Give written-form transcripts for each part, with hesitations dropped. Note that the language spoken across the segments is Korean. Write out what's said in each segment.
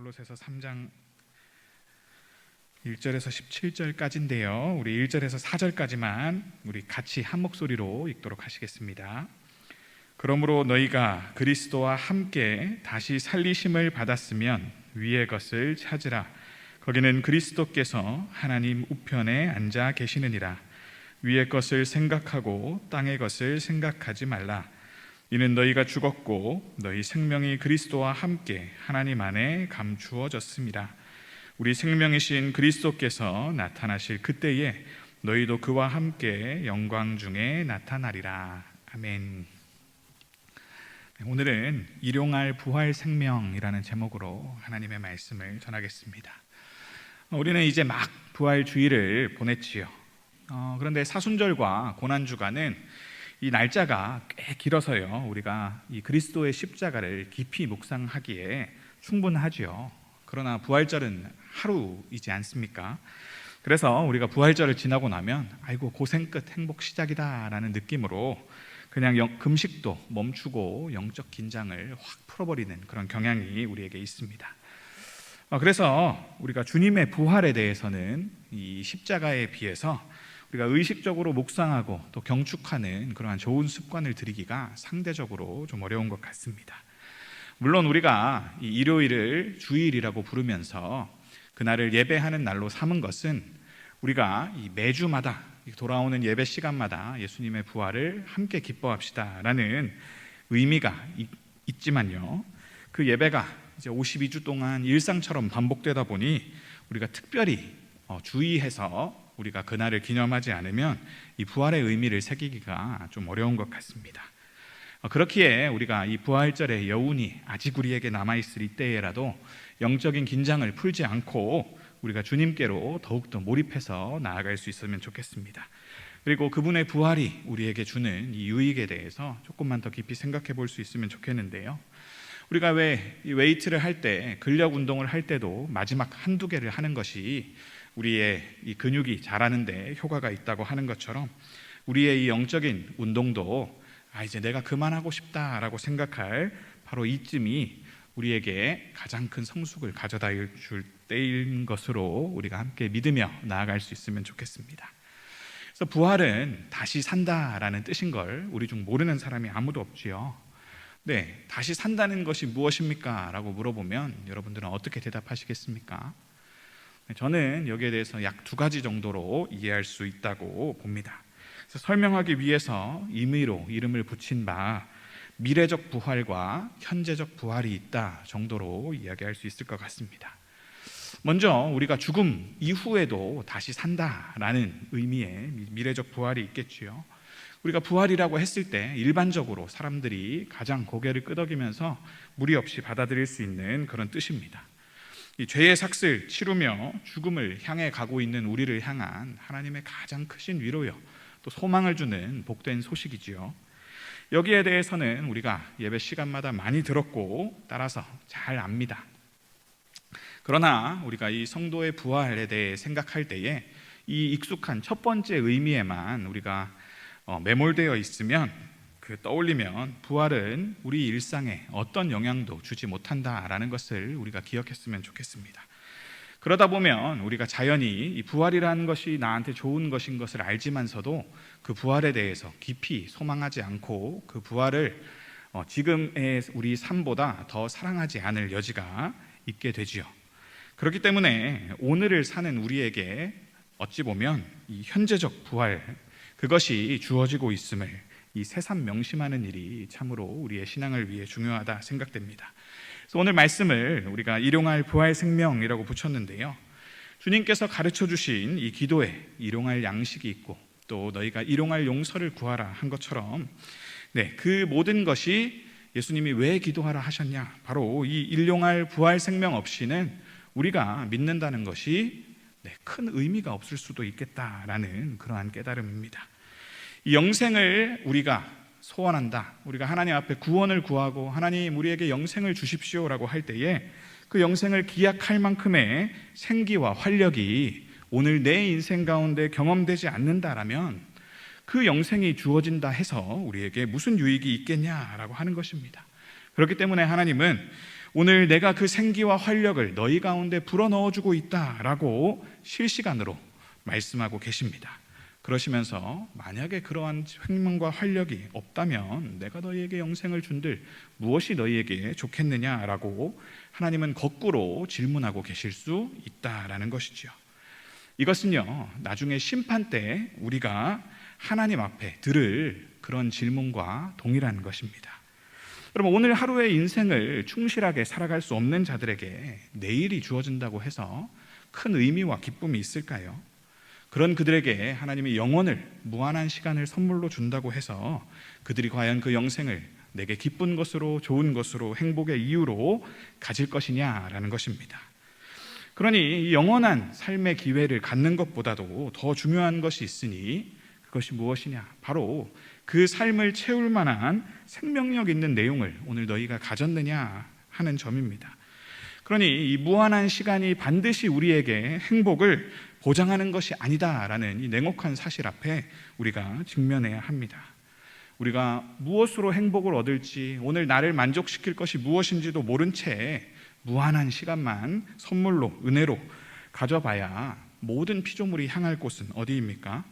골로새서 3장 1절에서 17절까지인데요. 우리 1절에서 4절까지만 우리 같이 한 목소리로 읽도록 하시겠습니다. 그러므로 너희가 그리스도와 함께 다시 살리심을 받았으면 위의 것을 찾으라. 거기는 그리스도께서 하나님 우편에 앉아 계시느니라. 위의 것을 생각하고 땅의 것을 생각하지 말라. 이는 너희가 죽었고 너희 생명이 그리스도와 함께 하나님 안에 감추어졌습니다. 우리 생명이신 그리스도께서 나타나실 그때에 너희도 그와 함께 영광 중에 나타나리라. 아멘. 오늘은 일용할 부활 생명이라는 제목으로 하나님의 말씀을 전하겠습니다. 우리는 이제 막 부활 주일을 보냈지요. 그런데 사순절과 고난주간은 이 날짜가 꽤 길어서요, 우리가 이 그리스도의 십자가를 깊이 묵상하기에 충분하지요. 그러나 부활절은 하루이지 않습니까? 그래서 우리가 부활절을 지나고 나면 아이고 고생 끝 행복 시작이다 라는 느낌으로 그냥 금식도 멈추고 영적 긴장을 확 풀어버리는 그런 경향이 우리에게 있습니다. 그래서 우리가 주님의 부활에 대해서는 이 십자가에 비해서 우리가 의식적으로 묵상하고 또 경축하는 그러한 좋은 습관을 들이기가 상대적으로 좀 어려운 것 같습니다. 물론 우리가 이 일요일을 주일이라고 부르면서 그날을 예배하는 날로 삼은 것은 우리가 이 매주마다 돌아오는 예배 시간마다 예수님의 부활을 함께 기뻐합시다 라는 의미가 있지만요, 그 예배가 이제 52주 동안 일상처럼 반복되다 보니 우리가 특별히 주의해서 우리가 그날을 기념하지 않으면 이 부활의 의미를 새기기가 좀 어려운 것 같습니다. 그렇기에 우리가 이 부활절의 여운이 아직 우리에게 남아있을 이때에라도 영적인 긴장을 풀지 않고 우리가 주님께로 더욱더 몰입해서 나아갈 수 있으면 좋겠습니다. 그리고 그분의 부활이 우리에게 주는 이 유익에 대해서 조금만 더 깊이 생각해 볼 수 있으면 좋겠는데요. 우리가 왜 이 웨이트를 할 때, 근력 운동을 할 때도 마지막 한두 개를 하는 것이 우리의 이 근육이 자라는 데 효과가 있다고 하는 것처럼 우리의 이 영적인 운동도 이제 내가 그만하고 싶다라고 생각할 바로 이쯤이 우리에게 가장 큰 성숙을 가져다 줄 때인 것으로 우리가 함께 믿으며 나아갈 수 있으면 좋겠습니다. 그래서 부활은 다시 산다라는 뜻인 걸 우리 중 모르는 사람이 아무도 없지요. 네, 다시 산다는 것이 무엇입니까? 라고 물어보면 여러분들은 어떻게 대답하시겠습니까? 저는 여기에 대해서 약 2가지 정도로 이해할 수 있다고 봅니다. 그래서 설명하기 위해서 임의로 이름을 붙인 바 미래적 부활과 현재적 부활이 있다 정도로 이야기할 수 있을 것 같습니다. 먼저 우리가 죽음 이후에도 다시 산다라는 의미의 미래적 부활이 있겠지요. 우리가 부활이라고 했을 때 일반적으로 사람들이 가장 고개를 끄덕이면서 무리 없이 받아들일 수 있는 그런 뜻입니다. 이 죄의 삭슬 치루며 죽음을 향해 가고 있는 우리를 향한 하나님의 가장 크신 위로요, 또 소망을 주는 복된 소식이지요. 여기에 대해서는 우리가 예배 시간마다 많이 들었고 따라서 잘 압니다. 그러나 우리가 이 성도의 부활에 대해 생각할 때에 이 익숙한 첫 번째 의미에만 우리가 매몰되어 있으면 떠올리면 부활은 우리 일상에 어떤 영향도 주지 못한다라는 것을 우리가 기억했으면 좋겠습니다. 그러다 보면 우리가 자연히 이 부활이라는 것이 나한테 좋은 것인 것을 알지만서도 그 부활에 대해서 깊이 소망하지 않고 그 부활을 지금의 우리 삶보다 더 사랑하지 않을 여지가 있게 되지요. 그렇기 때문에 오늘을 사는 우리에게 어찌 보면 이 현재적 부활, 그것이 주어지고 있음을 이 새삼 명심하는 일이 참으로 우리의 신앙을 위해 중요하다 생각됩니다. 그래서 오늘 말씀을 우리가 일용할 부활 생명이라고 붙였는데요, 주님께서 가르쳐 주신 이 기도에 일용할 양식이 있고 또 너희가 일용할 용서를 구하라 한 것처럼 그 모든 것이 예수님이 왜 기도하라 하셨냐, 바로 이 일용할 부활 생명 없이는 우리가 믿는다는 것이 큰 의미가 없을 수도 있겠다라는 그러한 깨달음입니다. 이 영생을 우리가 소원한다, 우리가 하나님 앞에 구원을 구하고 하나님 우리에게 영생을 주십시오라고 할 때에 그 영생을 기약할 만큼의 생기와 활력이 오늘 내 인생 가운데 경험되지 않는다라면 그 영생이 주어진다 해서 우리에게 무슨 유익이 있겠냐라고 하는 것입니다. 그렇기 때문에 하나님은 오늘 내가 그 생기와 활력을 너희 가운데 불어넣어주고 있다라고 실시간으로 말씀하고 계십니다. 그러시면서 만약에 그러한 생명과 활력이 없다면 내가 너희에게 영생을 준들 무엇이 너희에게 좋겠느냐라고 하나님은 거꾸로 질문하고 계실 수 있다라는 것이지요. 이것은요, 나중에 심판 때 우리가 하나님 앞에 들을 그런 질문과 동일한 것입니다. 여러분, 오늘 하루의 인생을 충실하게 살아갈 수 없는 자들에게 내일이 주어진다고 해서 큰 의미와 기쁨이 있을까요? 그런 그들에게 하나님이 영원을, 무한한 시간을 선물로 준다고 해서 그들이 과연 그 영생을 내게 기쁜 것으로, 좋은 것으로, 행복의 이유로 가질 것이냐라는 것입니다. 그러니 이 영원한 삶의 기회를 갖는 것보다도 더 중요한 것이 있으니 그것이 무엇이냐? 바로 그 삶을 채울 만한 생명력 있는 내용을 오늘 너희가 가졌느냐 하는 점입니다. 그러니 이 무한한 시간이 반드시 우리에게 행복을 보장하는 것이 아니다라는 이 냉혹한 사실 앞에 우리가 직면해야 합니다. 우리가 무엇으로 행복을 얻을지, 오늘 나를 만족시킬 것이 무엇인지도 모른 채 무한한 시간만 선물로, 은혜로 가져봐야 모든 피조물이 향할 곳은 어디입니까?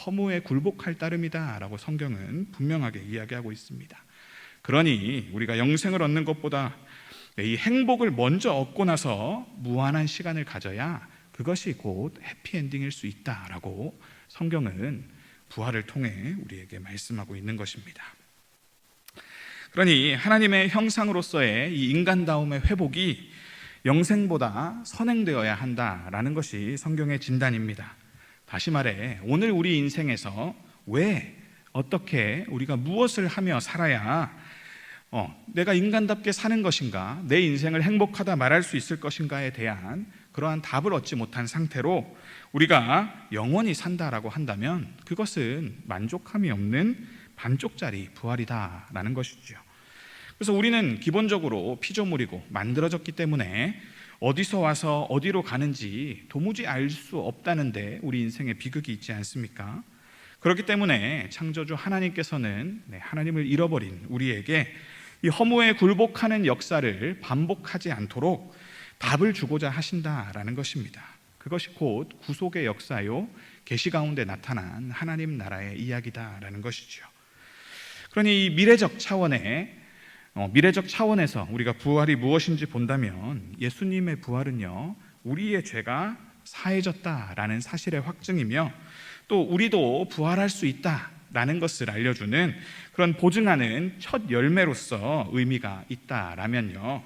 허무에 굴복할 따름이다 라고 성경은 분명하게 이야기하고 있습니다. 그러니 우리가 영생을 얻는 것보다 이 행복을 먼저 얻고 나서 무한한 시간을 가져야 그것이 곧 해피엔딩일 수 있다라고 성경은 부활을 통해 우리에게 말씀하고 있는 것입니다. 그러니 하나님의 형상으로서의 이 인간다움의 회복이 영생보다 선행되어야 한다라는 것이 성경의 진단입니다. 다시 말해, 오늘 우리 인생에서 왜, 어떻게, 우리가 무엇을 하며 살아야 내가 인간답게 사는 것인가, 내 인생을 행복하다 말할 수 있을 것인가에 대한 그러한 답을 얻지 못한 상태로 우리가 영원히 산다라고 한다면 그것은 만족함이 없는 반쪽짜리 부활이다라는 것이죠. 그래서 우리는 기본적으로 피조물이고 만들어졌기 때문에 어디서 와서 어디로 가는지 도무지 알 수 없다는데 우리 인생에 비극이 있지 않습니까? 그렇기 때문에 창조주 하나님께서는 하나님을 잃어버린 우리에게 이 허무에 굴복하는 역사를 반복하지 않도록 답을 주고자 하신다라는 것입니다. 그것이 곧 구속의 역사요, 계시 가운데 나타난 하나님 나라의 이야기다라는 것이죠. 그러니 이 미래적 차원에서 우리가 부활이 무엇인지 본다면 예수님의 부활은요, 우리의 죄가 사해졌다라는 사실의 확증이며 또 우리도 부활할 수 있다라는 것을 알려주는 그런 보증하는 첫 열매로서 의미가 있다라면요,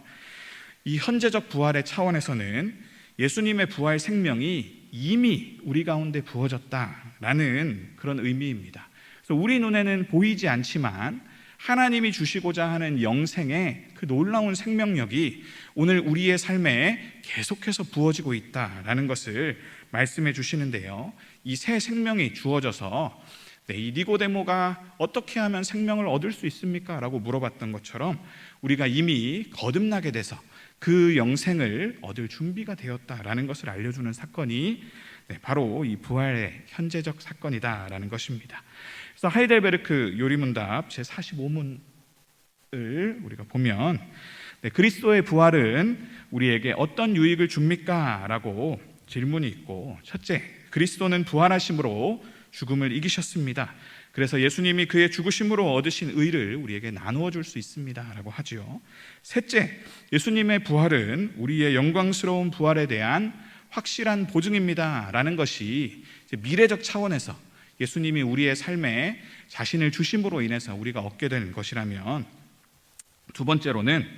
이 현재적 부활의 차원에서는 예수님의 부활 생명이 이미 우리 가운데 부어졌다라는 그런 의미입니다. 그래서 우리 눈에는 보이지 않지만 하나님이 주시고자 하는 영생의 그 놀라운 생명력이 오늘 우리의 삶에 계속해서 부어지고 있다라는 것을 말씀해 주시는데요, 이 새 생명이 주어져서 이 니고데모가 어떻게 하면 생명을 얻을 수 있습니까? 라고 물어봤던 것처럼 우리가 이미 거듭나게 돼서 그 영생을 얻을 준비가 되었다라는 것을 알려주는 사건이 바로 이 부활의 현재적 사건이다라는 것입니다. 그래서 하이델베르크 요리문답 제45문을 우리가 보면 그리스도의 부활은 우리에게 어떤 유익을 줍니까? 라고 질문이 있고, 첫째, 그리스도는 부활하심으로 죽음을 이기셨습니다. 그래서 예수님이 그의 죽으심으로 얻으신 의를 우리에게 나누어 줄 수 있습니다 라고 하죠. 셋째, 예수님의 부활은 우리의 영광스러운 부활에 대한 확실한 보증입니다 라는 것이 미래적 차원에서 예수님이 우리의 삶에 자신을 주심으로 인해서 우리가 얻게 되는 것이라면, 두 번째로는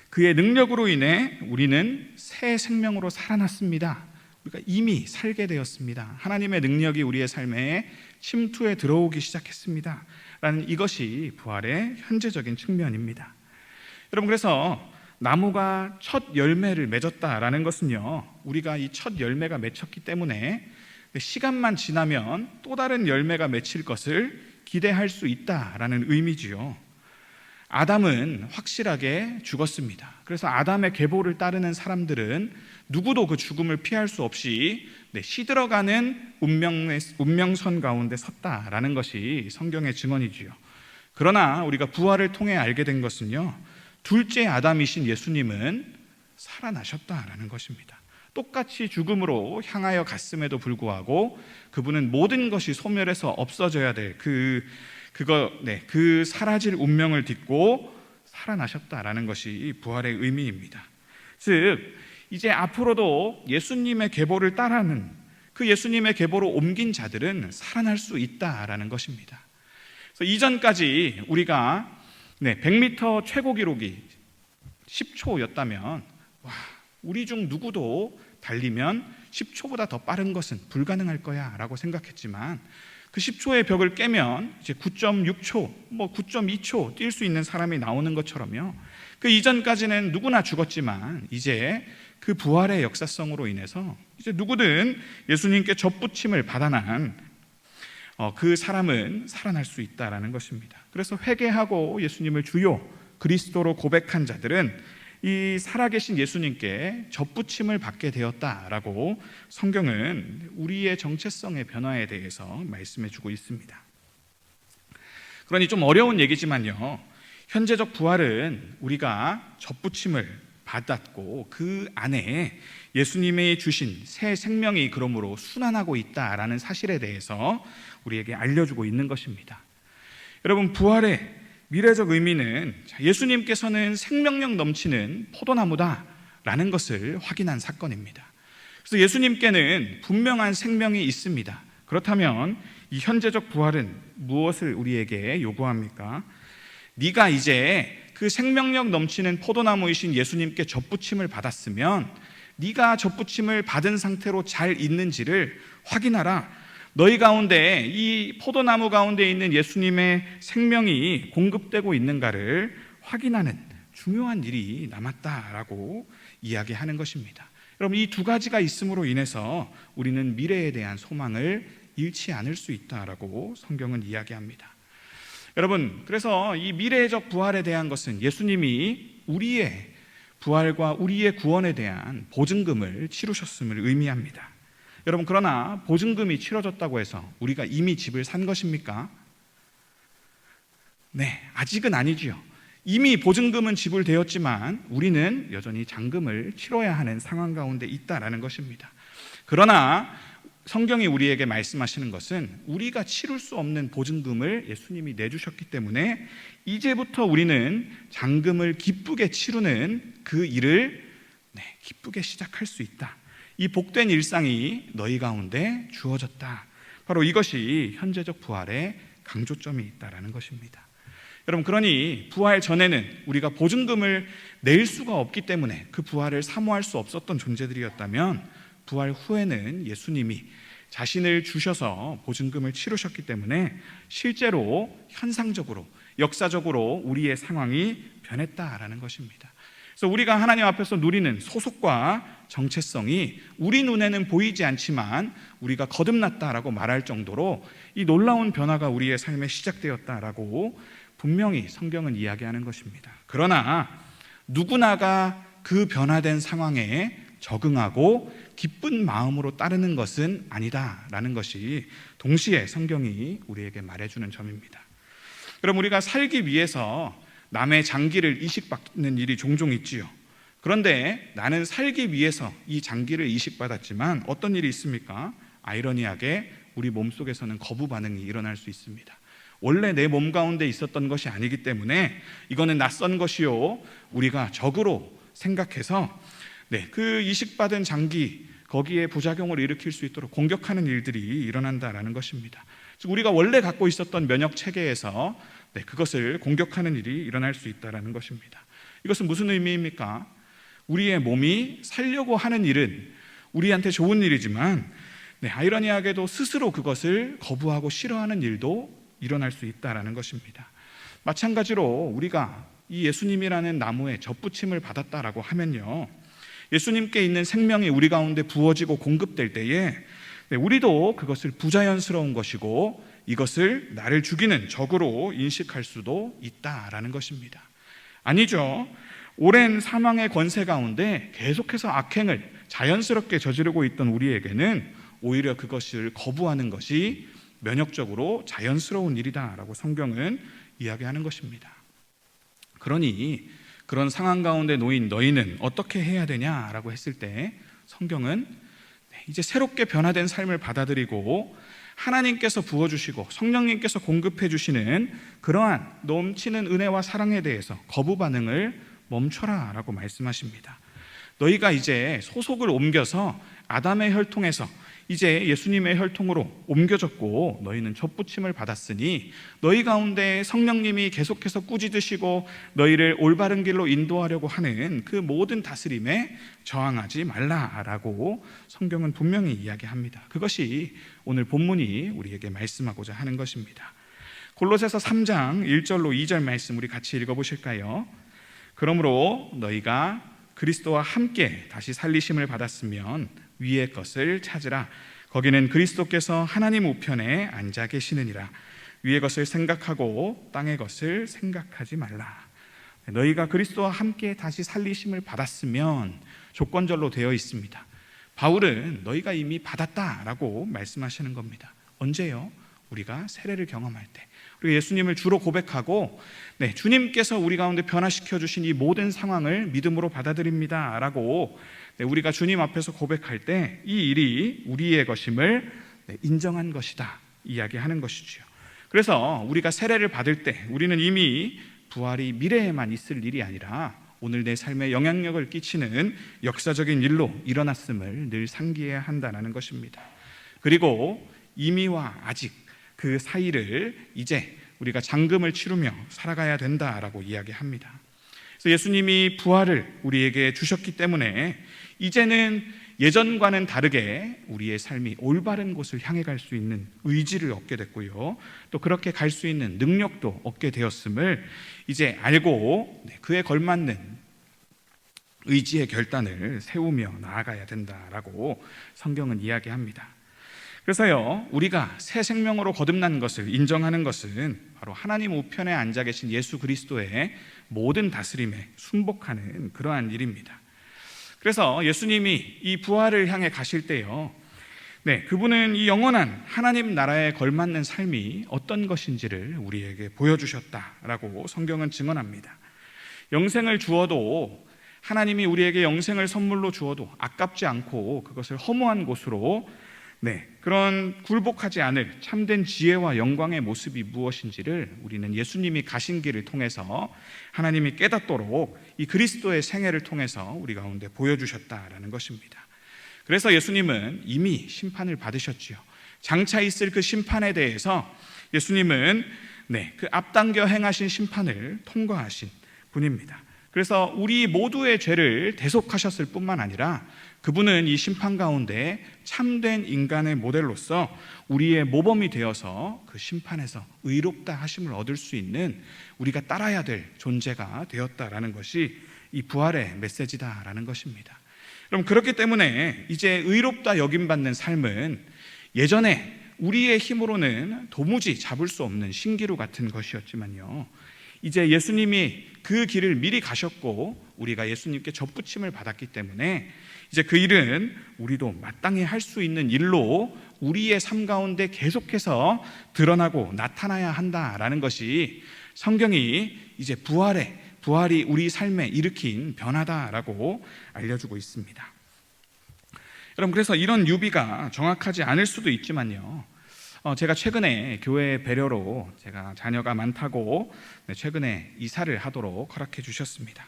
그의 능력으로 인해 우리는 새 생명으로 살아났습니다. 우리가 이미 살게 되었습니다. 하나님의 능력이 우리의 삶에 침투해 들어오기 시작했습니다 라는 이것이 부활의 현재적인 측면입니다. 여러분, 그래서 나무가 첫 열매를 맺었다라는 것은요, 우리가 이 첫 열매가 맺혔기 때문에 시간만 지나면 또 다른 열매가 맺힐 것을 기대할 수 있다라는 의미지요. 아담은 확실하게 죽었습니다. 그래서 아담의 계보를 따르는 사람들은 누구도 그 죽음을 피할 수 없이 시들어가는 운명선 가운데 섰다라는 것이 성경의 증언이지요. 그러나 우리가 부활을 통해 알게 된 것은요, 둘째 아담이신 예수님은 살아나셨다라는 것입니다. 똑같이 죽음으로 향하여 갔음에도 불구하고 그분은 모든 것이 소멸해서 없어져야 될 그 사라질 운명을 딛고 살아나셨다라는 것이 부활의 의미입니다. 즉 이제 앞으로도 예수님의 계보를 따르는 그 예수님의 계보로 옮긴 자들은 살아날 수 있다라는 것입니다. 그래서 이전까지 우리가 100m 최고 기록이 10초였다면 우리 중 누구도 달리면 10초보다 더 빠른 것은 불가능할 거야 라고 생각했지만 그 10초의 벽을 깨면 이제 9.6초, 9.2초 뛸 수 있는 사람이 나오는 것처럼요. 그 이전까지는 누구나 죽었지만 이제 그 부활의 역사성으로 인해서 이제 누구든 예수님께 접붙임을 받아난 그 사람은 살아날 수 있다라는 것입니다. 그래서 회개하고 예수님을 주요 그리스도로 고백한 자들은 이 살아계신 예수님께 접붙임을 받게 되었다라고 성경은 우리의 정체성의 변화에 대해서 말씀해 주고 있습니다. 그러니 좀 어려운 얘기지만요, 현재적 부활은 우리가 접붙임을 받았고 그 안에 예수님이 주신 새 생명이 그러므로 순환하고 있다라는 사실에 대해서 우리에게 알려주고 있는 것입니다. 여러분, 부활의 미래적 의미는 예수님께서는 생명력 넘치는 포도나무다라는 것을 확인한 사건입니다. 그래서 예수님께는 분명한 생명이 있습니다. 그렇다면 이 현재적 부활은 무엇을 우리에게 요구합니까? 네가 이제 그 생명력 넘치는 포도나무이신 예수님께 접붙임을 받았으면 네가 접붙임을 받은 상태로 잘 있는지를 확인하라. 너희 가운데 이 포도나무 가운데 있는 예수님의 생명이 공급되고 있는가를 확인하는 중요한 일이 남았다라고 이야기하는 것입니다. 여러분, 이 두 가지가 있음으로 인해서 우리는 미래에 대한 소망을 잃지 않을 수 있다라고 성경은 이야기합니다. 여러분, 그래서 이 미래적 부활에 대한 것은 예수님이 우리의 부활과 우리의 구원에 대한 보증금을 치르셨음을 의미합니다. 여러분, 그러나 보증금이 치러졌다고 해서 우리가 이미 집을 산 것입니까? 네, 아직은 아니지요. 이미 보증금은 지불되었지만 우리는 여전히 잔금을 치러야 하는 상황 가운데 있다라는 것입니다. 그러나 성경이 우리에게 말씀하시는 것은 우리가 치를 수 없는 보증금을 예수님이 내주셨기 때문에 이제부터 우리는 잔금을 기쁘게 치르는 그 일을 기쁘게 시작할 수 있다. 이 복된 일상이 너희 가운데 주어졌다. 바로 이것이 현재적 부활의 강조점이 있다라는 것입니다. 여러분, 그러니 부활 전에는 우리가 보증금을 낼 수가 없기 때문에 그 부활을 사모할 수 없었던 존재들이었다면 부활 후에는 예수님이 자신을 주셔서 보증금을 치르셨기 때문에 실제로 현상적으로 역사적으로 우리의 상황이 변했다라는 것입니다. 그래서 우리가 하나님 앞에서 누리는 소속과 정체성이 우리 눈에는 보이지 않지만 우리가 거듭났다라고 말할 정도로 이 놀라운 변화가 우리의 삶에 시작되었다라고 분명히 성경은 이야기하는 것입니다. 그러나 누구나가 그 변화된 상황에 적응하고 기쁜 마음으로 따르는 것은 아니다라는 것이 동시에 성경이 우리에게 말해주는 점입니다. 여러분, 우리가 살기 위해서 남의 장기를 이식받는 일이 종종 있지요. 그런데 나는 살기 위해서 이 장기를 이식받았지만 어떤 일이 있습니까? 아이러니하게 우리 몸속에서는 거부 반응이 일어날 수 있습니다. 원래 내 몸 가운데 있었던 것이 아니기 때문에 이거는 낯선 것이요, 우리가 적으로 생각해서 그 이식받은 장기 거기에 부작용을 일으킬 수 있도록 공격하는 일들이 일어난다라는 것입니다. 즉 우리가 원래 갖고 있었던 면역 체계에서 그것을 공격하는 일이 일어날 수 있다는 것입니다. 이것은 무슨 의미입니까? 우리의 몸이 살려고 하는 일은 우리한테 좋은 일이지만 아이러니하게도 스스로 그것을 거부하고 싫어하는 일도 일어날 수 있다는 것입니다. 마찬가지로 우리가 이 예수님이라는 나무에 접붙임을 받았다라고 하면요, 예수님께 있는 생명이 우리 가운데 부어지고 공급될 때에 우리도 그것을 부자연스러운 것이고 이것을 나를 죽이는 적으로 인식할 수도 있다라는 것입니다. 아니죠. 오랜 사망의 권세 가운데 계속해서 악행을 자연스럽게 저지르고 있던 우리에게는 오히려 그것을 거부하는 것이 면역적으로 자연스러운 일이다라고 성경은 이야기하는 것입니다. 그러니 그런 상황 가운데 놓인 너희는 어떻게 해야 되냐라고 했을 때 성경은 이제 새롭게 변화된 삶을 받아들이고 하나님께서 부어주시고 성령님께서 공급해 주시는 그러한 넘치는 은혜와 사랑에 대해서 거부 반응을 멈춰라 라고 말씀하십니다. 너희가 이제 소속을 옮겨서 아담의 혈통에서 이제 예수님의 혈통으로 옮겨졌고 너희는 젖붙임을 받았으니 너희 가운데 성령님이 계속해서 꾸짖으시고 너희를 올바른 길로 인도하려고 하는 그 모든 다스림에 저항하지 말라라고 성경은 분명히 이야기합니다. 그것이 오늘 본문이 우리에게 말씀하고자 하는 것입니다. 골로새서 3장 1절로 2절 말씀 우리 같이 읽어보실까요? 그러므로 너희가 그리스도와 함께 다시 살리심을 받았으면 위의 것을 찾으라. 거기는 그리스도께서 하나님 우편에 앉아 계시느니라. 위의 것을 생각하고 땅의 것을 생각하지 말라. 너희가 그리스도와 함께 다시 살리심을 받았으면 조건절로 되어 있습니다. 바울은 너희가 이미 받았다라고 말씀하시는 겁니다. 언제요? 우리가 세례를 경험할 때, 우리가 예수님을 주로 고백하고 주님께서 우리 가운데 변화시켜 주신 이 모든 상황을 믿음으로 받아들입니다 라고 우리가 주님 앞에서 고백할 때 이 일이 우리의 것임을 인정한 것이다 이야기하는 것이죠. 그래서 우리가 세례를 받을 때 우리는 이미 부활이 미래에만 있을 일이 아니라 오늘 내 삶에 영향력을 끼치는 역사적인 일로 일어났음을 늘 상기해야 한다는 것입니다. 그리고 이미와 아직 그 사이를 이제 우리가 장금을 치르며 살아가야 된다라고 이야기합니다. 그래서 예수님이 부활을 우리에게 주셨기 때문에 이제는 예전과는 다르게 우리의 삶이 올바른 곳을 향해 갈 수 있는 의지를 얻게 됐고요. 또 그렇게 갈 수 있는 능력도 얻게 되었음을 이제 알고 그에 걸맞는 의지의 결단을 세우며 나아가야 된다라고 성경은 이야기합니다. 그래서요, 우리가 새 생명으로 거듭난 것을 인정하는 것은 바로 하나님 우편에 앉아 계신 예수 그리스도의 모든 다스림에 순복하는 그러한 일입니다. 그래서 예수님이 이 부활을 향해 가실 때요, 그분은 이 영원한 하나님 나라에 걸맞는 삶이 어떤 것인지를 우리에게 보여주셨다라고 성경은 증언합니다. 영생을 주어도 하나님이 우리에게 영생을 선물로 주어도 아깝지 않고 그것을 허무한 곳으로 그런 굴복하지 않을 참된 지혜와 영광의 모습이 무엇인지를 우리는 예수님이 가신 길을 통해서 하나님이 깨닫도록 이 그리스도의 생애를 통해서 우리 가운데 보여주셨다라는 것입니다. 그래서 예수님은 이미 심판을 받으셨지요. 장차 있을 그 심판에 대해서 예수님은 그 앞당겨 행하신 심판을 통과하신 분입니다. 그래서 우리 모두의 죄를 대속하셨을 뿐만 아니라 그분은 이 심판 가운데 참된 인간의 모델로서 우리의 모범이 되어서 그 심판에서 의롭다 하심을 얻을 수 있는 우리가 따라야 될 존재가 되었다라는 것이 이 부활의 메시지다라는 것입니다. 그럼 그렇기 때문에 이제 의롭다 여김받는 삶은 예전에 우리의 힘으로는 도무지 잡을 수 없는 신기루 같은 것이었지만요, 이제 예수님이 그 길을 미리 가셨고 우리가 예수님께 젖붙임을 받았기 때문에 이제 그 일은 우리도 마땅히 할 수 있는 일로 우리의 삶 가운데 계속해서 드러나고 나타나야 한다라는 것이 성경이 이제 부활이 우리 삶에 일으킨 변화다라고 알려주고 있습니다. 여러분, 그래서 이런 유비가 정확하지 않을 수도 있지만요, 제가 최근에 교회 배려로 제가 자녀가 많다고 최근에 이사를 하도록 허락해 주셨습니다.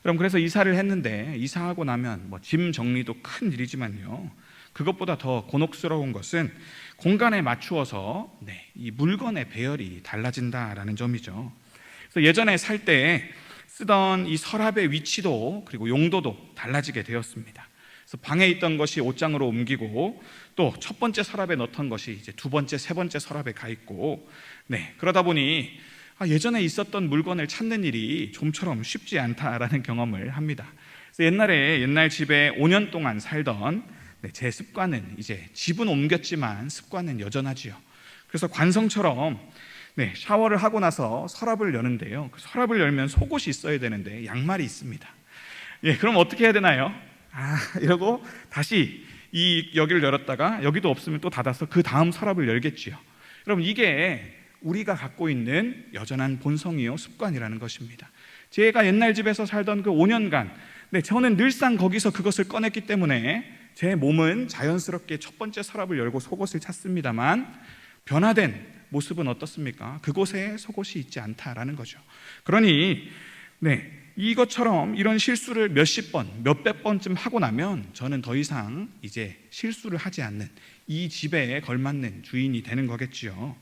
여러분, 그래서 이사를 했는데 이사하고 나면 짐 정리도 큰 일이지만요, 그것보다 더 곤혹스러운 것은 공간에 맞추어서 이 물건의 배열이 달라진다라는 점이죠. 그래서 예전에 살 때 쓰던 이 서랍의 위치도 그리고 용도도 달라지게 되었습니다. 그래서 방에 있던 것이 옷장으로 옮기고 또 첫 번째 서랍에 넣던 것이 이제 두 번째, 세 번째 서랍에 가 있고, 그러다 보니 예전에 있었던 물건을 찾는 일이 좀처럼 쉽지 않다라는 경험을 합니다. 그래서 옛날 집에 5년 동안 살던 제 습관은 이제 집은 옮겼지만 습관은 여전하지요. 그래서 관성처럼 샤워를 하고 나서 서랍을 여는데요, 그 서랍을 열면 속옷이 있어야 되는데 양말이 있습니다. 그럼 어떻게 해야 되나요? 이러고 다시 여기를 열었다가 여기도 없으면 또 닫아서 그 다음 서랍을 열겠지요. 여러분, 이게 우리가 갖고 있는 여전한 본성이요 습관이라는 것입니다. 제가 옛날 집에서 살던 그 5년간 저는 늘상 거기서 그것을 꺼냈기 때문에 제 몸은 자연스럽게 첫 번째 서랍을 열고 속옷을 찾습니다만 변화된 모습은 어떻습니까? 그곳에 속옷이 있지 않다라는 거죠. 그러니 이것처럼 이런 실수를 몇십 번, 몇백 번쯤 하고 나면 저는 더 이상 이제 실수를 하지 않는 이 집에 걸맞는 주인이 되는 거겠지요.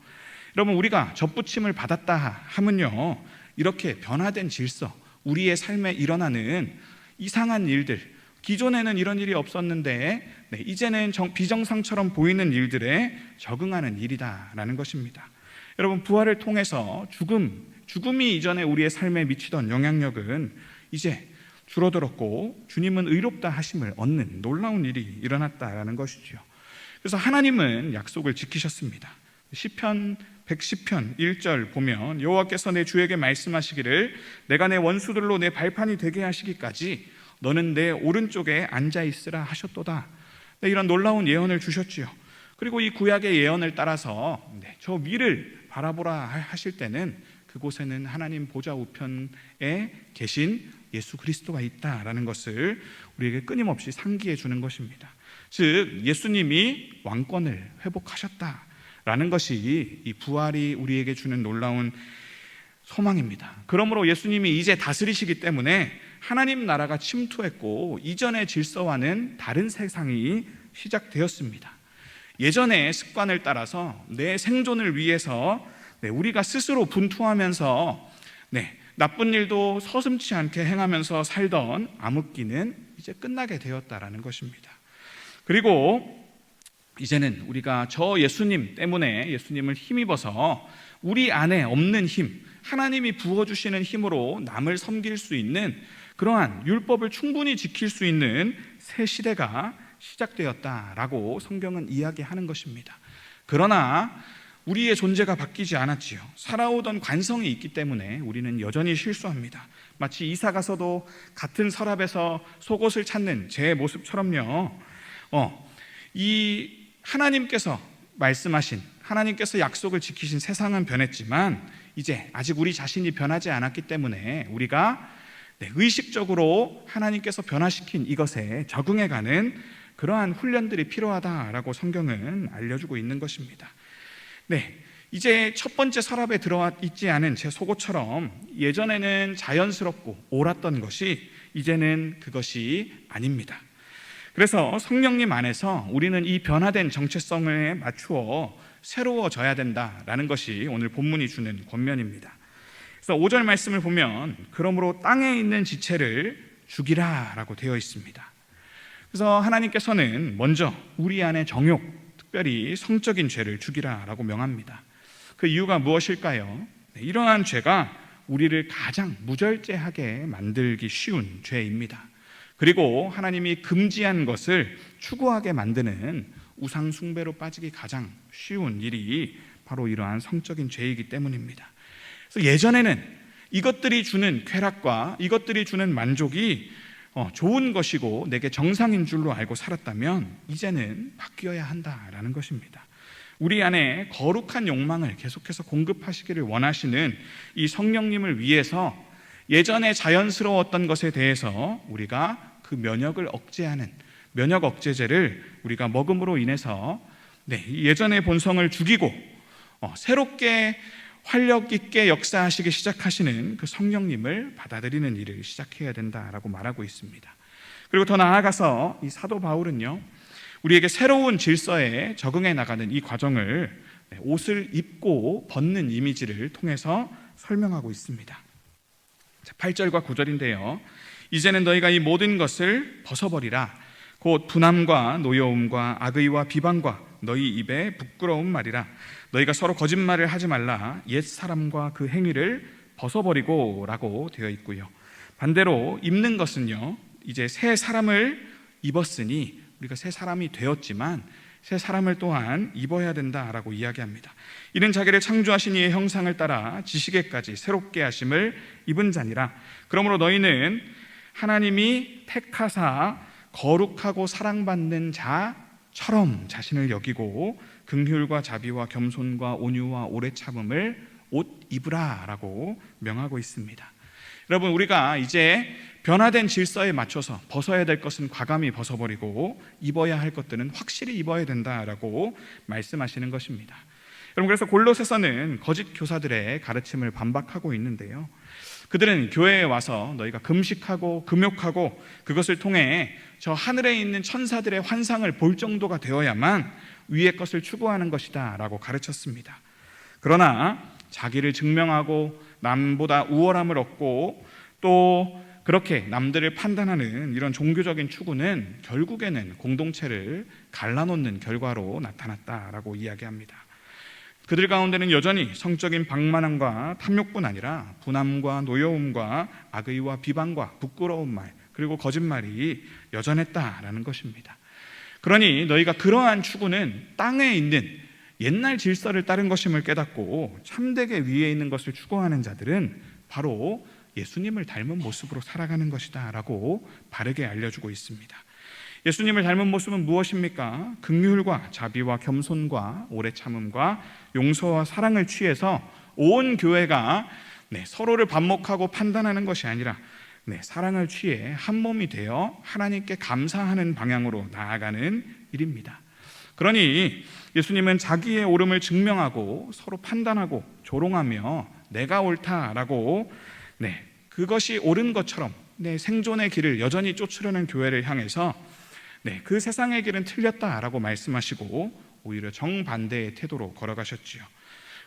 여러분, 우리가 접붙임을 받았다 하면요, 이렇게 변화된 질서, 우리의 삶에 일어나는 이상한 일들, 기존에는 이런 일이 없었는데 이제는 비정상처럼 보이는 일들에 적응하는 일이다라는 것입니다. 여러분, 부활을 통해서 죽음이 이전에 우리의 삶에 미치던 영향력은 이제 줄어들었고 주님은 의롭다 하심을 얻는 놀라운 일이 일어났다라는 것이죠. 그래서 하나님은 약속을 지키셨습니다. 시편 110편 1절 보면 여호와께서 내 주에게 말씀하시기를 내가 내 원수들로 내 발판이 되게 하시기까지 너는 내 오른쪽에 앉아있으라 하셨도다. 이런 놀라운 예언을 주셨지요. 그리고 이 구약의 예언을 따라서 저 위를 바라보라 하실 때는 그곳에는 하나님 보좌 우편에 계신 예수 그리스도가 있다라는 것을 우리에게 끊임없이 상기해 주는 것입니다. 즉 예수님이 왕권을 회복하셨다라는 것이 이 부활이 우리에게 주는 놀라운 소망입니다. 그러므로 예수님이 이제 다스리시기 때문에 하나님 나라가 침투했고 이전의 질서와는 다른 세상이 시작되었습니다. 예전의 습관을 따라서 내 생존을 위해서 우리가 스스로 분투하면서 나쁜 일도 서슴지 않게 행하면서 살던 암흑기는 이제 끝나게 되었다라는 것입니다. 그리고 이제는 우리가 저 예수님 때문에 예수님을 힘입어서 우리 안에 없는 힘, 하나님이 부어주시는 힘으로 남을 섬길 수 있는 그러한 율법을 충분히 지킬 수 있는 새 시대가 시작되었다라고 성경은 이야기하는 것입니다. 그러나 우리의 존재가 바뀌지 않았지요. 살아오던 관성이 있기 때문에 우리는 여전히 실수합니다. 마치 이사 가서도 같은 서랍에서 속옷을 찾는 제 모습처럼요. 이 하나님께서 말씀하신, 하나님께서 약속을 지키신 세상은 변했지만 이제 아직 우리 자신이 변하지 않았기 때문에 우리가 의식적으로 하나님께서 변화시킨 이것에 적응해가는 그러한 훈련들이 필요하다라고 성경은 알려주고 있는 것입니다. 이제 첫 번째 서랍에 들어와 있지 않은 제 속옷처럼 예전에는 자연스럽고 옳았던 것이 이제는 그것이 아닙니다. 그래서 성령님 안에서 우리는 이 변화된 정체성에 맞추어 새로워져야 된다라는 것이 오늘 본문이 주는 권면입니다. 그래서 5절 말씀을 보면 그러므로 땅에 있는 지체를 죽이라 라고 되어 있습니다. 그래서 하나님께서는 먼저 우리 안에 정욕, 특별히 성적인 죄를 죽이라 라고 명합니다. 그 이유가 무엇일까요? 이러한 죄가 우리를 가장 무절제하게 만들기 쉬운 죄입니다. 그리고 하나님이 금지한 것을 추구하게 만드는 우상 숭배로 빠지기 가장 쉬운 일이 바로 이러한 성적인 죄이기 때문입니다. 그래서 예전에는 이것들이 주는 쾌락과 이것들이 주는 만족이 좋은 것이고 내게 정상인 줄로 알고 살았다면 이제는 바뀌어야 한다라는 것입니다. 우리 안에 거룩한 욕망을 계속해서 공급하시기를 원하시는 이 성령님을 위해서 예전에 자연스러웠던 것에 대해서 우리가 그 면역을 억제하는 면역 억제제를 우리가 먹음으로 인해서 예전의 본성을 죽이고 새롭게 활력 있게 역사하시기 시작하시는 그 성령님을 받아들이는 일을 시작해야 된다라고 말하고 있습니다. 그리고 더 나아가서 이 사도 바울은요, 우리에게 새로운 질서에 적응해 나가는 이 과정을 옷을 입고 벗는 이미지를 통해서 설명하고 있습니다. 8절과 9절인데요. 이제는 너희가 이 모든 것을 벗어버리라. 곧 분함과 노여움과 악의와 비방과 너희 입에 부끄러운 말이라. 너희가 서로 거짓말을 하지 말라. 옛 사람과 그 행위를 벗어버리고 라고 되어 있고요. 반대로 입는 것은요, 이제 새 사람을 입었으니 우리가 새 사람이 되었지만 새 사람을 또한 입어야 된다라고 이야기합니다. 이는 자기를 창조하신 이의 형상을 따라 지식에까지 새롭게 하심을 입은 자니라. 그러므로 너희는 하나님이 택하사 거룩하고 사랑받는 자처럼 자신을 여기고 긍휼과 자비와 겸손과 온유와 오래 참음을 옷 입으라 라고 명하고 있습니다. 여러분, 우리가 이제 변화된 질서에 맞춰서 벗어야 될 것은 과감히 벗어버리고 입어야 할 것들은 확실히 입어야 된다라고 말씀하시는 것입니다. 여러분, 그래서 골로새서는 거짓 교사들의 가르침을 반박하고 있는데요, 그들은 교회에 와서 너희가 금식하고 금욕하고 그것을 통해 저 하늘에 있는 천사들의 환상을 볼 정도가 되어야만 위의 것을 추구하는 것이다 라고 가르쳤습니다. 그러나 자기를 증명하고 남보다 우월함을 얻고 또 그렇게 남들을 판단하는 이런 종교적인 추구는 결국에는 공동체를 갈라놓는 결과로 나타났다라고 이야기합니다. 그들 가운데는 여전히 성적인 방만함과 탐욕뿐 아니라 분함과 노여움과 악의와 비방과 부끄러운 말 그리고 거짓말이 여전했다라는 것입니다. 그러니 너희가 그러한 추구는 땅에 있는 옛날 질서를 따른 것임을 깨닫고 참되게 위에 있는 것을 추구하는 자들은 바로 예수님을 닮은 모습으로 살아가는 것이다 라고 바르게 알려주고 있습니다. 예수님을 닮은 모습은 무엇입니까? 긍휼과 자비와 겸손과 오래 참음과 용서와 사랑을 취해서 온 교회가 서로를 반목하고 판단하는 것이 아니라 사랑을 취해 한 몸이 되어 하나님께 감사하는 방향으로 나아가는 일입니다. 그러니 예수님은 자기의 옳음을 증명하고 서로 판단하고 조롱하며 내가 옳다라고 그것이 옳은 것처럼 생존의 길을 여전히 쫓으려는 교회를 향해서 그 세상의 길은 틀렸다라고 말씀하시고 오히려 정반대의 태도로 걸어가셨지요.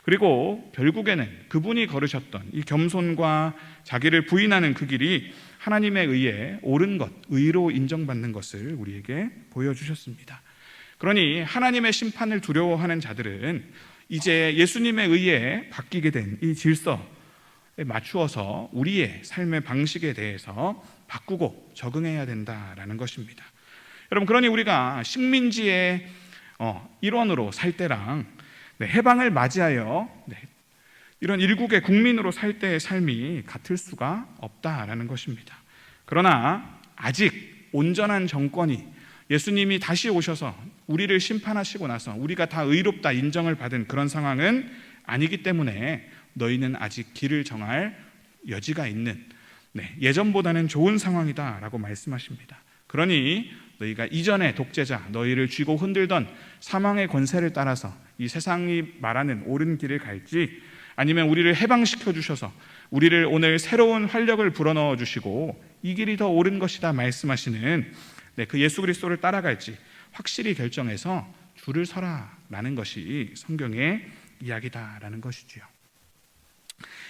그리고 결국에는 그분이 걸으셨던 이 겸손과 자기를 부인하는 그 길이 하나님에 의해 옳은 것, 의로 인정받는 것을 우리에게 보여주셨습니다. 그러니 하나님의 심판을 두려워하는 자들은 이제 예수님에 의해 바뀌게 된 이 질서에 맞추어서 우리의 삶의 방식에 대해서 바꾸고 적응해야 된다라는 것입니다. 여러분, 그러니 우리가 식민지의 일원으로 살 때랑 해방을 맞이하여 이런 일국의 국민으로 살 때의 삶이 같을 수가 없다라는 것입니다. 그러나 아직 온전한 정권이 예수님이 다시 오셔서 우리를 심판하시고 나서 우리가 다 의롭다 인정을 받은 그런 상황은 아니기 때문에 너희는 아직 길을 정할 여지가 있는 예전보다는 좋은 상황이다 라고 말씀하십니다. 그러니 너희가 이전의 독재자, 너희를 쥐고 흔들던 사망의 권세를 따라서 이 세상이 말하는 옳은 길을 갈지, 아니면 우리를 해방시켜 주셔서 우리를 오늘 새로운 활력을 불어넣어 주시고 이 길이 더 옳은 것이다 말씀하시는 그 예수 그리스도를 따라갈지 확실히 결정해서 줄을 서라라는 것이 성경의 이야기다라는 것이지요.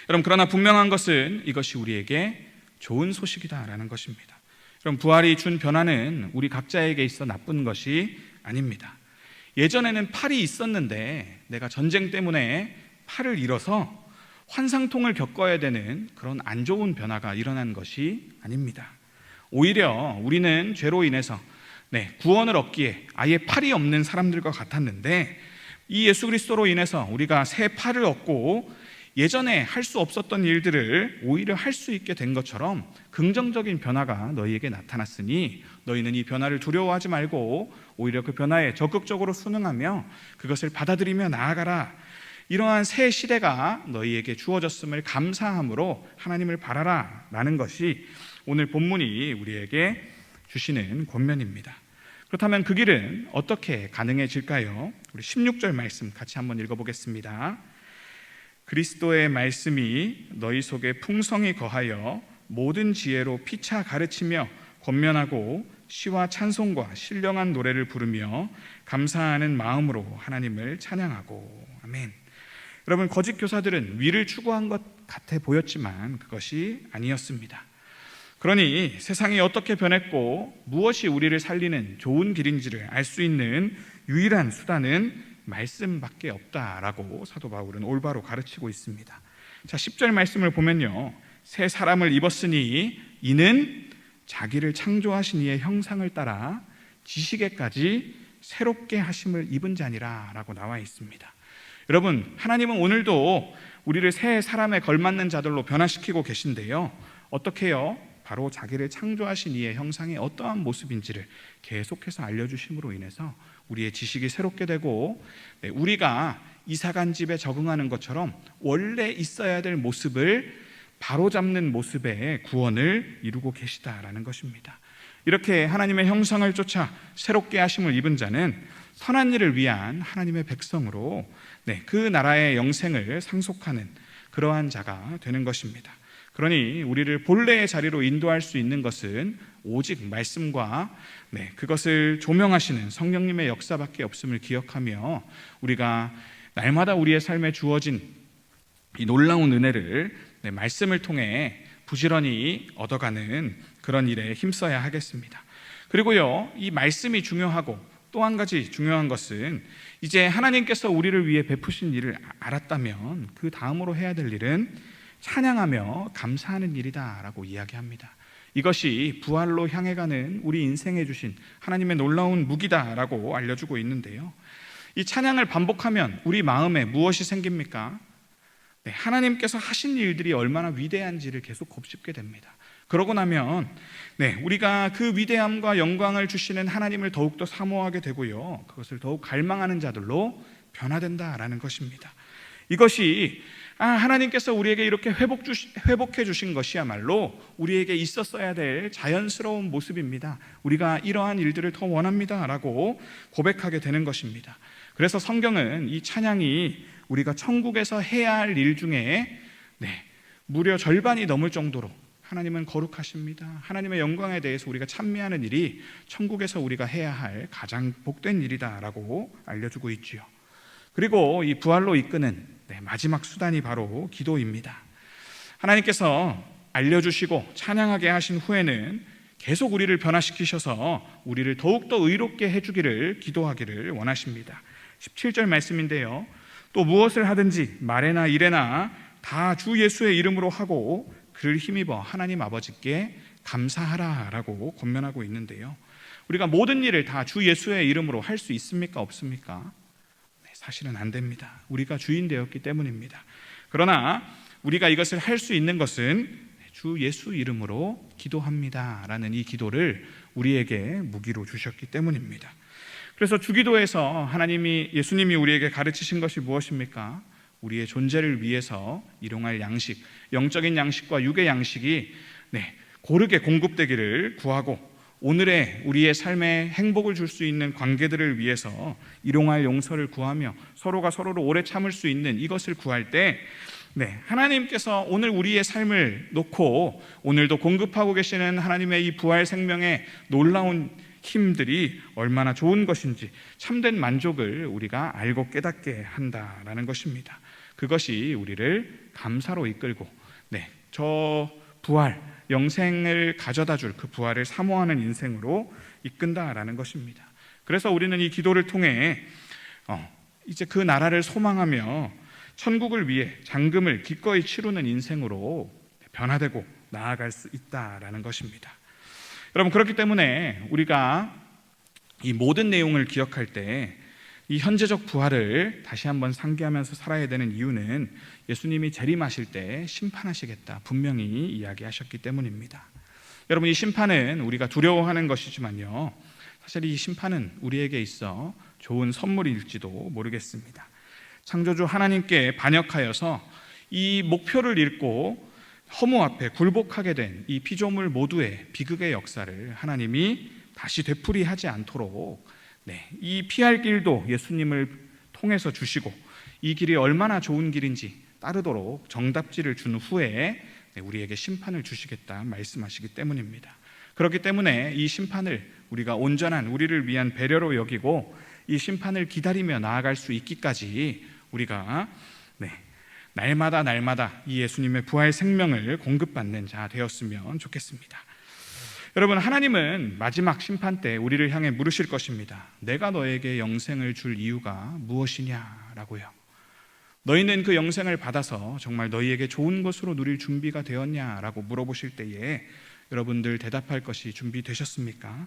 여러분, 그러나 분명한 것은 이것이 우리에게 좋은 소식이다라는 것입니다. 그럼 부활이 준 변화는 우리 각자에게 있어 나쁜 것이 아닙니다. 예전에는 팔이 있었는데 내가 전쟁 때문에 팔을 잃어서 환상통을 겪어야 되는 그런 안 좋은 변화가 일어난 것이 아닙니다. 오히려 우리는 죄로 인해서 구원을 얻기에 아예 팔이 없는 사람들과 같았는데 이 예수 그리스도로 인해서 우리가 새 팔을 얻고 예전에 할 수 없었던 일들을 오히려 할 수 있게 된 것처럼 긍정적인 변화가 너희에게 나타났으니 너희는 이 변화를 두려워하지 말고 오히려 그 변화에 적극적으로 순응하며 그것을 받아들이며 나아가라. 이러한 새 시대가 너희에게 주어졌음을 감사함으로 하나님을 바라라 라는 것이 오늘 본문이 우리에게 주시는 권면입니다. 그렇다면 그 길은 어떻게 가능해질까요? 우리 16절 말씀 같이 한번 읽어보겠습니다. 그리스도의 말씀이 너희 속에 풍성히 거하여 모든 지혜로 피차 가르치며 권면하고 시와 찬송과 신령한 노래를 부르며 감사하는 마음으로 하나님을 찬양하고. 아멘. 여러분, 거짓 교사들은 위를 추구한 것 같아 보였지만 그것이 아니었습니다. 그러니 세상이 어떻게 변했고 무엇이 우리를 살리는 좋은 길인지를 알 수 있는 유일한 수단은 말씀밖에 없다라고 사도 바울은 올바로 가르치고 있습니다. 자, 10절 말씀을 보면요, 새 사람을 입었으니 이는 자기를 창조하신 이의 형상을 따라 지식에까지 새롭게 하심을 입은 자니라 라고 나와 있습니다. 여러분, 하나님은 오늘도 우리를 새 사람에 걸맞는 자들로 변화시키고 계신데요, 어떻게 해요? 바로 자기를 창조하신 이의 형상이 어떠한 모습인지를 계속해서 알려주심으로 인해서 우리의 지식이 새롭게 되고 우리가 이사간 집에 적응하는 것처럼 원래 있어야 될 모습을 바로잡는 모습의 구원을 이루고 계시다라는 것입니다. 이렇게 하나님의 형상을 쫓아 새롭게 하심을 입은 자는 선한 일을 위한 하나님의 백성으로 그 나라의 영생을 상속하는 그러한 자가 되는 것입니다. 그러니 우리를 본래의 자리로 인도할 수 있는 것은 오직 말씀과 그것을 조명하시는 성령님의 역사밖에 없음을 기억하며 우리가 날마다 우리의 삶에 주어진 이 놀라운 은혜를 말씀을 통해 부지런히 얻어가는 그런 일에 힘써야 하겠습니다. 그리고요, 이 말씀이 중요하고 또 한 가지 중요한 것은 이제 하나님께서 우리를 위해 베푸신 일을 알았다면 그 다음으로 해야 될 일은 찬양하며 감사하는 일이다라고 이야기합니다. 이것이 부활로 향해 가는 우리 인생에 주신 하나님의 놀라운 무기다라고 알려주고 있는데요, 이 찬양을 반복하면 우리 마음에 무엇이 생깁니까? 하나님께서 하신 일들이 얼마나 위대한지를 계속 곱씹게 됩니다. 그러고 나면 우리가 그 위대함과 영광을 주시는 하나님을 더욱더 사모하게 되고요, 그것을 더욱 갈망하는 자들로 변화된다라는 것입니다. 이것이 하나님께서 우리에게 이렇게 회복해 주신 것이야말로 우리에게 있었어야 될 자연스러운 모습입니다. 우리가 이러한 일들을 더 원합니다 라고 고백하게 되는 것입니다. 그래서 성경은 이 찬양이 우리가 천국에서 해야 할 일 중에 무려 절반이 넘을 정도로 하나님은 거룩하십니다, 하나님의 영광에 대해서 우리가 찬미하는 일이 천국에서 우리가 해야 할 가장 복된 일이다라고 알려주고 있지요. 그리고 이 부활로 이끄는 마지막 수단이 바로 기도입니다. 하나님께서 알려주시고 찬양하게 하신 후에는 계속 우리를 변화시키셔서 우리를 더욱더 의롭게 해주기를 기도하기를 원하십니다. 17절 말씀인데요, 또 무엇을 하든지 말에나 일에나 다 주 예수의 이름으로 하고 그를 힘입어 하나님 아버지께 감사하라라고 권면하고 있는데요, 우리가 모든 일을 다 주 예수의 이름으로 할 수 있습니까? 없습니까? 사실은 안 됩니다. 우리가 주인 되었기 때문입니다. 그러나 우리가 이것을 할 수 있는 것은 주 예수 이름으로 기도합니다 라는 이 기도를 우리에게 무기로 주셨기 때문입니다. 그래서 주기도에서 예수님이 우리에게 가르치신 것이 무엇입니까? 우리의 존재를 위해서 일용할 양식, 영적인 양식과 육의 양식이 고르게 공급되기를 구하고, 오늘의 우리의 삶에 행복을 줄 수 있는 관계들을 위해서 일용할 용서를 구하며 서로가 서로를 오래 참을 수 있는 이것을 구할 때 하나님께서 오늘 우리의 삶을 놓고 오늘도 공급하고 계시는 하나님의 이 부활 생명의 놀라운 힘들이 얼마나 좋은 것인지 참된 만족을 우리가 알고 깨닫게 한다라는 것입니다. 그것이 우리를 감사로 이끌고 저 부활, 영생을 가져다 줄 그 부활을 사모하는 인생으로 이끈다라는 것입니다. 그래서 우리는 이 기도를 통해 이제 그 나라를 소망하며 천국을 위해 장금을 기꺼이 치르는 인생으로 변화되고 나아갈 수 있다라는 것입니다. 여러분, 그렇기 때문에 우리가 이 모든 내용을 기억할 때 이 현재적 부활을 다시 한번 상기하면서 살아야 되는 이유는 예수님이 재림하실 때 심판하시겠다 분명히 이야기하셨기 때문입니다. 여러분, 이 심판은 우리가 두려워하는 것이지만요, 사실 이 심판은 우리에게 있어 좋은 선물일지도 모르겠습니다. 창조주 하나님께 반역하여서 이 목표를 잃고 허무 앞에 굴복하게 된 이 피조물 모두의 비극의 역사를 하나님이 다시 되풀이하지 않도록 이 피할 길도 예수님을 통해서 주시고, 이 길이 얼마나 좋은 길인지 따르도록 정답지를 준 후에 우리에게 심판을 주시겠다 말씀하시기 때문입니다. 그렇기 때문에 이 심판을 우리가 온전한 우리를 위한 배려로 여기고 이 심판을 기다리며 나아갈 수 있기까지 우리가 날마다 이 예수님의 부활 생명을 공급받는 자 되었으면 좋겠습니다. 여러분, 하나님은 마지막 심판 때 우리를 향해 물으실 것입니다. 내가 너에게 영생을 줄 이유가 무엇이냐라고요. 너희는 그 영생을 받아서 정말 너희에게 좋은 것으로 누릴 준비가 되었냐라고 물어보실 때에 여러분들 대답할 것이 준비되셨습니까?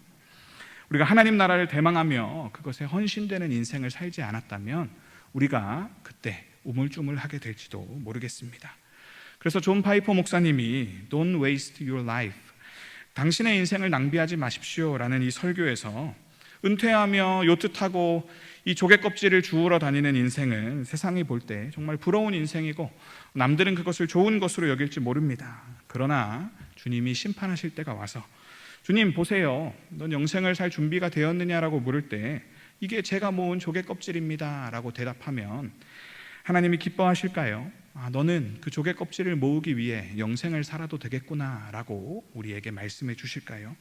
우리가 하나님 나라를 대망하며 그것에 헌신되는 인생을 살지 않았다면 우리가 그때 우물쭈물하게 될지도 모르겠습니다. 그래서 존 파이퍼 목사님이 Don't waste your life, 당신의 인생을 낭비하지 마십시오 라는 이 설교에서 은퇴하며 요트 타고 이 조개 껍질을 주우러 다니는 인생은 세상이 볼 때 정말 부러운 인생이고 남들은 그것을 좋은 것으로 여길지 모릅니다. 그러나 주님이 심판하실 때가 와서 주님 보세요, 넌 영생을 살 준비가 되었느냐라고 물을 때 이게 제가 모은 조개 껍질입니다 라고 대답하면 하나님이 기뻐하실까요? 너는 그 조개 껍질을 모으기 위해 영생을 살아도 되겠구나 라고 우리에게 말씀해 주실까요?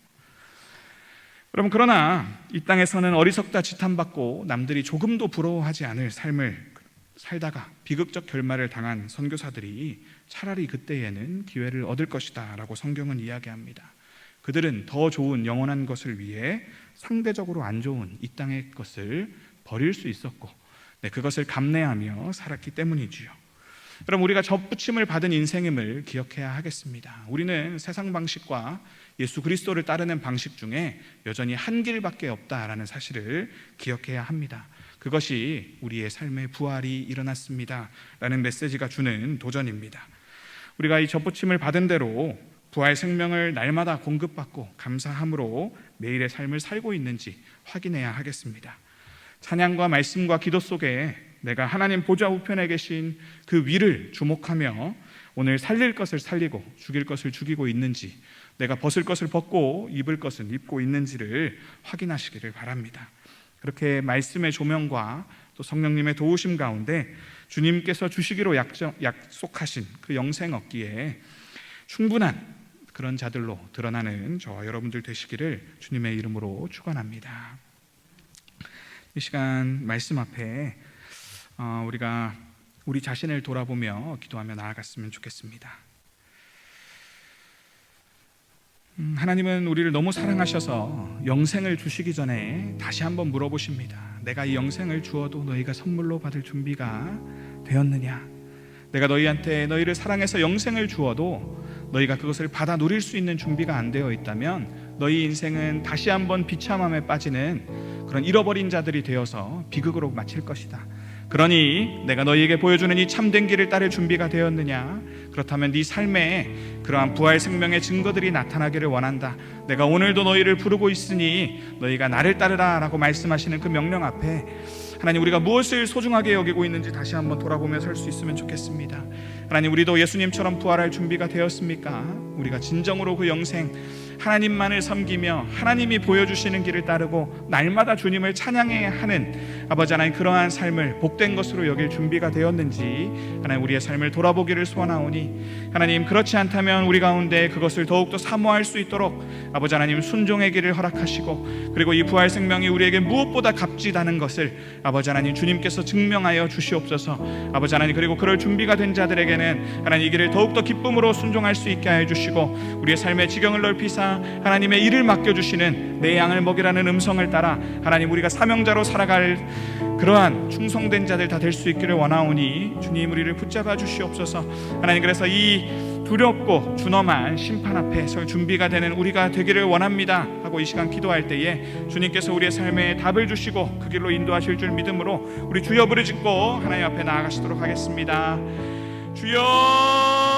여러분, 그러나 이 땅에서는 어리석다 지탄받고 남들이 조금도 부러워하지 않을 삶을 살다가 비극적 결말을 당한 선교사들이 차라리 그때에는 기회를 얻을 것이다 라고 성경은 이야기합니다. 그들은 더 좋은 영원한 것을 위해 상대적으로 안 좋은 이 땅의 것을 버릴 수 있었고 그것을 감내하며 살았기 때문이지요. 여러분, 우리가 접붙임을 받은 인생임을 기억해야 하겠습니다. 우리는 세상 방식과 예수 그리스도를 따르는 방식 중에 여전히 한 길밖에 없다라는 사실을 기억해야 합니다. 그것이 우리의 삶의 부활이 일어났습니다 라는 메시지가 주는 도전입니다. 우리가 이 접붙임을 받은 대로 부활 생명을 날마다 공급받고 감사함으로 매일의 삶을 살고 있는지 확인해야 하겠습니다. 찬양과 말씀과 기도 속에 내가 하나님 보좌 우편에 계신 그 위를 주목하며 오늘 살릴 것을 살리고 죽일 것을 죽이고 있는지, 내가 벗을 것을 벗고 입을 것을 입고 있는지를 확인하시기를 바랍니다. 그렇게 말씀의 조명과 또 성령님의 도우심 가운데 주님께서 주시기로 약속하신 그 영생 얻기에 충분한 그런 자들로 드러나는 저와 여러분들 되시기를 주님의 이름으로 축원합니다. 이 시간 말씀 앞에 우리가 우리 자신을 돌아보며 기도하며 나아갔으면 좋겠습니다. 하나님은 우리를 너무 사랑하셔서 영생을 주시기 전에 다시 한번 물어보십니다. 내가 이 영생을 주어도 너희가 선물로 받을 준비가 되었느냐? 내가 너희한테 너희를 사랑해서 영생을 주어도 너희가 그것을 받아 누릴 수 있는 준비가 안 되어 있다면 너희 인생은 다시 한번 비참함에 빠지는 그런 잃어버린 자들이 되어서 비극으로 마칠 것이다. 그러니 내가 너희에게 보여주는 이 참된 길을 따를 준비가 되었느냐? 그렇다면 네 삶에 그러한 부활 생명의 증거들이 나타나기를 원한다. 내가 오늘도 너희를 부르고 있으니 너희가 나를 따르라 라고 말씀하시는 그 명령 앞에 하나님, 우리가 무엇을 소중하게 여기고 있는지 다시 한번 돌아보며 설 수 있으면 좋겠습니다. 하나님, 우리도 예수님처럼 부활할 준비가 되었습니까? 우리가 진정으로 그 영생 하나님만을 섬기며 하나님이 보여주시는 길을 따르고 날마다 주님을 찬양해야 하는 아버지 하나님, 그러한 삶을 복된 것으로 여길 준비가 되었는지 하나님, 우리의 삶을 돌아보기를 소원하오니 하나님, 그렇지 않다면 우리 가운데 그것을 더욱더 사모할 수 있도록 아버지 하나님 순종의 길을 허락하시고, 그리고 이 부활 생명이 우리에게 무엇보다 값지다는 것을 아버지 하나님 주님께서 증명하여 주시옵소서. 아버지 하나님, 그리고 그럴 준비가 된 자들에게는 하나님 이 길을 더욱더 기쁨으로 순종할 수 있게 하여 주시고, 우리의 삶의 지경을 넓히사 하나님의 일을 맡겨주시는 내 양을 먹이라는 음성을 따라 하나님, 우리가 사명자로 살아갈 그러한 충성된 자들 다 될 수 있기를 원하오니 주님, 우리를 붙잡아 주시옵소서. 하나님, 그래서 이 두렵고 준엄한 심판 앞에 설 준비가 되는 우리가 되기를 원합니다 하고 이 시간 기도할 때에 주님께서 우리의 삶에 답을 주시고 그 길로 인도하실 줄 믿음으로 우리 주여 부르짖고 하나님 앞에 나아가시도록 하겠습니다. 주여.